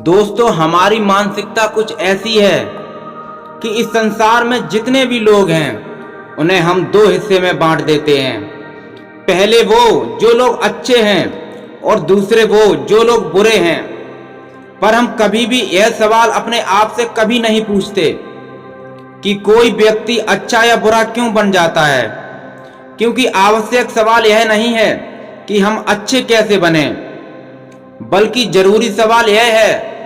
दोस्तों, हमारी मानसिकता कुछ ऐसी है कि इस संसार में जितने भी लोग हैं उन्हें हम दो हिस्से में बांट देते हैं। पहले वो जो लोग अच्छे हैं और दूसरे वो जो लोग बुरे हैं। पर हम कभी भी यह सवाल अपने आप से कभी नहीं पूछते कि कोई व्यक्ति अच्छा या बुरा क्यों बन जाता है, क्योंकि आवश्यक सवाल यह नहीं है कि हम अच्छे कैसे बने, बल्कि जरूरी सवाल यह है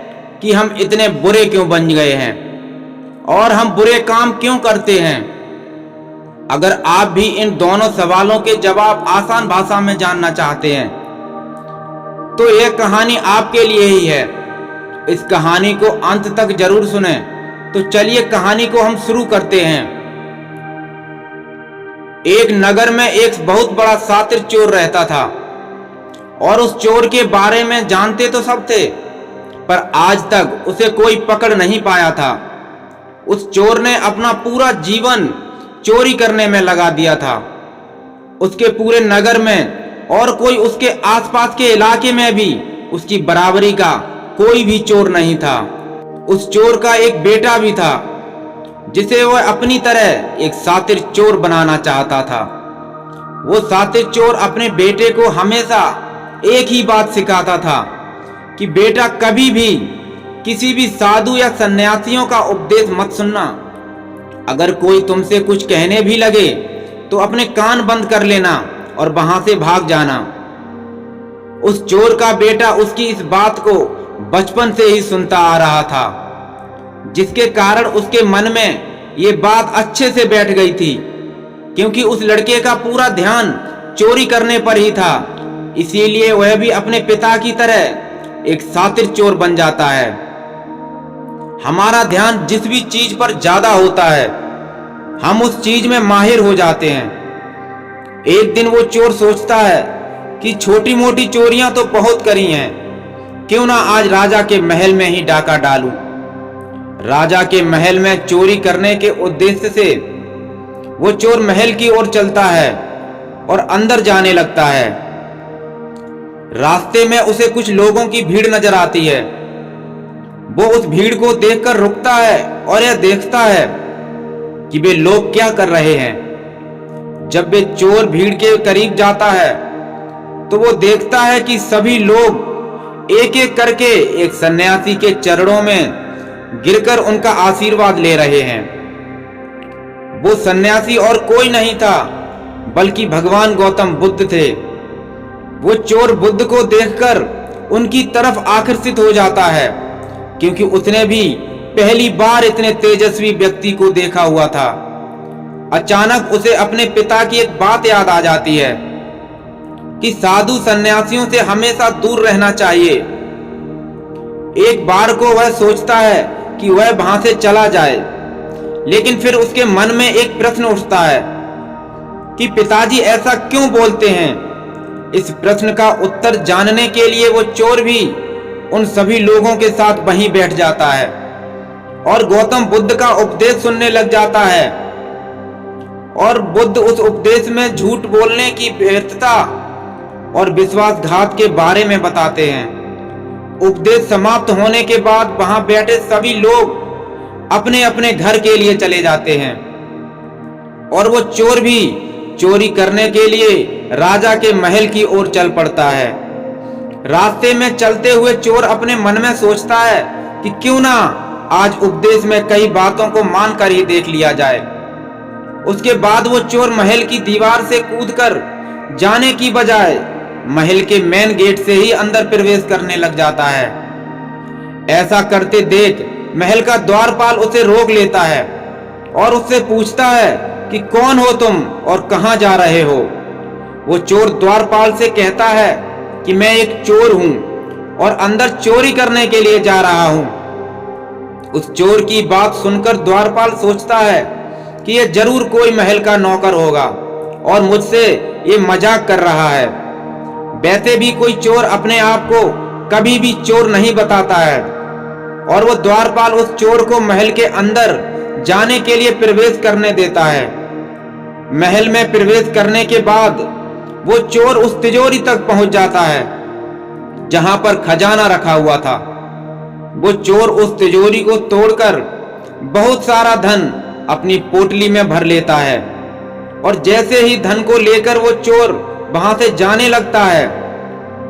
कि हम इतने बुरे क्यों बन गए हैं और हम बुरे काम क्यों करते हैं। अगर आप भी इन दोनों सवालों के जवाब आसान भाषा में जानना चाहते हैं तो यह कहानी आपके लिए ही है। इस कहानी को अंत तक जरूर सुनें। तो चलिए कहानी को हम शुरू करते हैं। एक नगर में एक बहुत बड़ा शातिर चोर रहता था और उस चोर के बारे में जानते तो सब थे, पर आज तक उसे कोई पकड़ नहीं पाया था। उस चोर ने अपना पूरा जीवन चोरी करने में लगा दिया था। उसके पूरे नगर में और कोई उसके आसपास के इलाके में भी उसकी बराबरी का कोई भी चोर नहीं था। उस चोर का एक बेटा भी था जिसे वह अपनी तरह एक शातिर चोर बनाना चाहता था। वो शातिर चोर अपने बेटे को हमेशा एक ही बात सिखाता था कि बेटा, कभी भी किसी भी साधु या सन्यासियों का उपदेश मत सुनना। अगर कोई तुमसे कुछ कहने भी लगे तो अपने कान बंद कर लेना और वहां से भाग जाना। उस चोर का बेटा उसकी इस बात को बचपन से ही सुनता आ रहा था, जिसके कारण उसके मन में ये बात अच्छे से बैठ गई थी, क्योंकि उस लड़के का पूरा ध्यान चोरी करने पर ही था। इसीलिए वह भी अपने पिता की तरह एक शातिर चोर बन जाता है। हमारा ध्यान जिस भी चीज पर ज्यादा होता है हम उस चीज में माहिर हो जाते हैं। एक दिन वो चोर सोचता है कि छोटी मोटी चोरियां तो बहुत करी हैं, क्यों ना आज राजा के महल में ही डाका डालूं। राजा के महल में चोरी करने के उद्देश्य से वो चोर महल की ओर चलता है और अंदर जाने लगता है। रास्ते में उसे कुछ लोगों की भीड़ नजर आती है। वो उस भीड़ को देखकर रुकता है और यह देखता है कि वे लोग क्या कर रहे हैं। जब वे चोर भीड़ के करीब जाता है तो वो देखता है कि सभी लोग एक एक करके एक सन्यासी के चरणों में गिरकर उनका आशीर्वाद ले रहे हैं। वो सन्यासी और कोई नहीं था बल्कि भगवान गौतम बुद्ध थे। वो चोर बुद्ध को देखकर उनकी तरफ आकर्षित हो जाता है, क्योंकि उसने भी पहली बार इतने तेजस्वी व्यक्ति को देखा हुआ था। अचानक उसे अपने पिता की एक बात याद आ जाती है कि साधु सन्यासियों से हमेशा दूर रहना चाहिए। एक बार को वह सोचता है कि वह वहां से चला जाए, लेकिन फिर उसके मन में एक प्रश्न उठता है कि पिताजी ऐसा क्यों बोलते हैं। इस प्रश्न का उत्तर जानने के लिए वो चोर भी उन सभी लोगों के साथ वहीं बैठ जाता है और गौतम बुद्ध का उपदेश सुनने लग जाता है। और बुद्ध उस उपदेश में झूठ बोलने की व्यर्थता और विश्वासघात के बारे में बताते हैं। उपदेश समाप्त होने के बाद वहां बैठे सभी लोग अपने अपने घर के लिए चले जाते हैं और वो चोर भी चोरी करने के लिए राजा के महल की ओर चल पड़ता है। रास्ते में चलते हुए चोर अपने मन में सोचता है कि क्यों ना आज उपदेश में कई बातों को मानकर ही देख लिया जाए। उसके बाद वो चोर महल की दीवार से कूदकर जाने की बजाय महल के मेन गेट से ही अंदर प्रवेश करने लग जाता है। ऐसा करते देख महल का द्वारपाल उसे रोक लेता है और उससे पूछता है कि कौन हो तुम और कहां जा रहे हो। वो चोर द्वारपाल से कहता है कि मैं एक चोर हूं और अंदर चोरी करने के लिए जा रहा हूं। उस चोर की बात सुनकर द्वारपाल सोचता है कि यह जरूर कोई महल का नौकर होगा और मुझसे ये मजाक कर रहा है। वैसे भी कोई चोर अपने आप को कभी भी चोर नहीं बताता है। और वो द्वारपाल उस चोर को महल के अंदर जाने के लिए प्रवेश करने देता है। महल में प्रवेश करने के बाद वो चोर उस तिजोरी तक पहुंच जाता है जहां पर खजाना रखा हुआ था। वो चोर उस तिजोरी को तोड़कर बहुत सारा धन अपनी पोटली में भर लेता है और जैसे ही धन को लेकर वो चोर वहां से जाने लगता है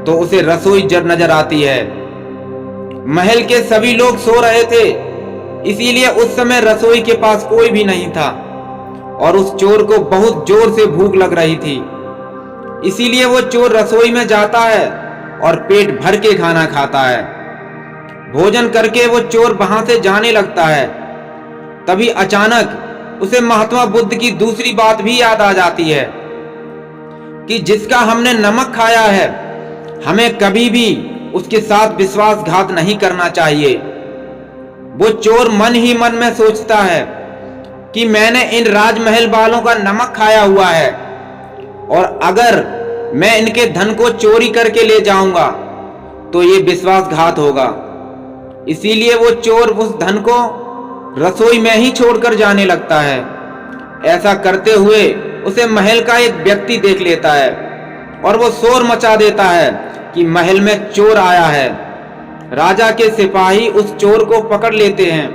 तो उसे रसोई जर नजर आती है। महल के सभी लोग सो रहे थे, इसीलिए उस समय रसोई के पास कोई भी नहीं था और उस चोर को बहुत जोर से भूख लग रही थी। इसीलिए वो चोर रसोई में जाता है और पेट भर के खाना खाता है। भोजन करके वो चोर वहां से जाने लगता है। तभी अचानक उसे महात्मा बुद्ध की दूसरी बात भी याद आ जाती है कि जिसका हमने नमक खाया है हमें कभी भी उसके साथ विश्वासघात नहीं करना चाहिए। वो चोर मन ही मन में सोचता है कि मैंने इन राजमहल वालों का नमक खाया हुआ है और अगर मैं इनके धन को चोरी करके ले जाऊंगा तो ये विश्वासघात होगा। इसीलिए वो चोर उस धन को रसोई में ही छोड़कर जाने लगता है। ऐसा करते हुए उसे महल का एक व्यक्ति देख लेता है और वो शोर मचा देता है कि महल में चोर आया है। राजा के सिपाही उस चोर को पकड़ लेते हैं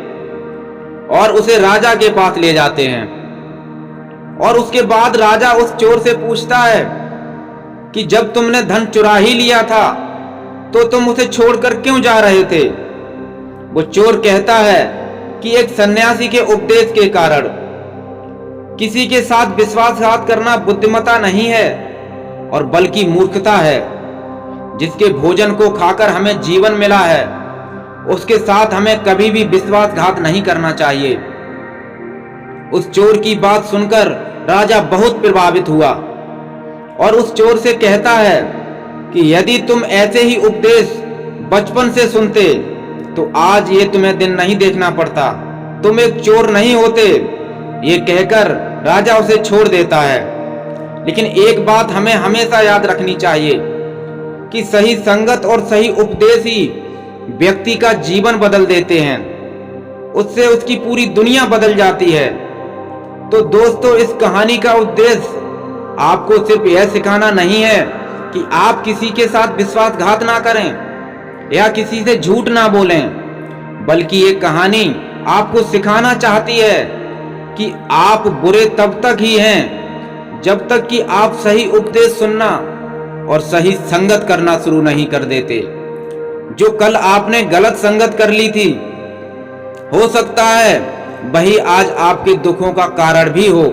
और उसे राजा के पास ले जाते हैं और उसके बाद राजा उस चोर से पूछता है कि जब तुमने धन चुरा ही लिया था तो तुम उसे छोड़कर क्यों जा रहे थे। वो चोर कहता है कि एक सन्यासी के उपदेश के कारण। किसी के साथ विश्वासघात करना बुद्धिमता नहीं है और बल्कि मूर्खता है। जिसके भोजन को खाकर हमें जीवन मिला है उसके साथ हमें कभी भी विश्वासघात नहीं करना चाहिए। उस चोर की बात सुनकर राजा बहुत प्रभावित हुआ और उस चोर से कहता है कि यदि तुम ऐसे ही उपदेश बचपन से सुनते तो आज ये तुम्हें दिन नहीं देखना पड़ता, तुम एक चोर नहीं होते। ये कहकर राजा उसे छोड़ देता है। लेकिन एक बात हमें हमेशा याद रखनी चाहिए कि सही संगत और सही उपदेश ही व्यक्ति का जीवन बदल देते हैं, उससे उसकी पूरी दुनिया बदल जाती है। तो दोस्तों, इस कहानी का उद्देश्य आपको सिर्फ यह सिखाना नहीं है कि आप किसी के साथ विश्वासघात ना करें या किसी से झूठ ना बोलें, बल्कि ये कहानी आपको सिखाना चाहती है कि आप बुरे तब तक ही हैं जब तक कि आप सही उपदेश सुनना और सही संगत करना शुरू नहीं कर देते। जो कल आपने गलत संगत कर ली थी, हो सकता है वही आज आपके दुखों का कारण भी हो।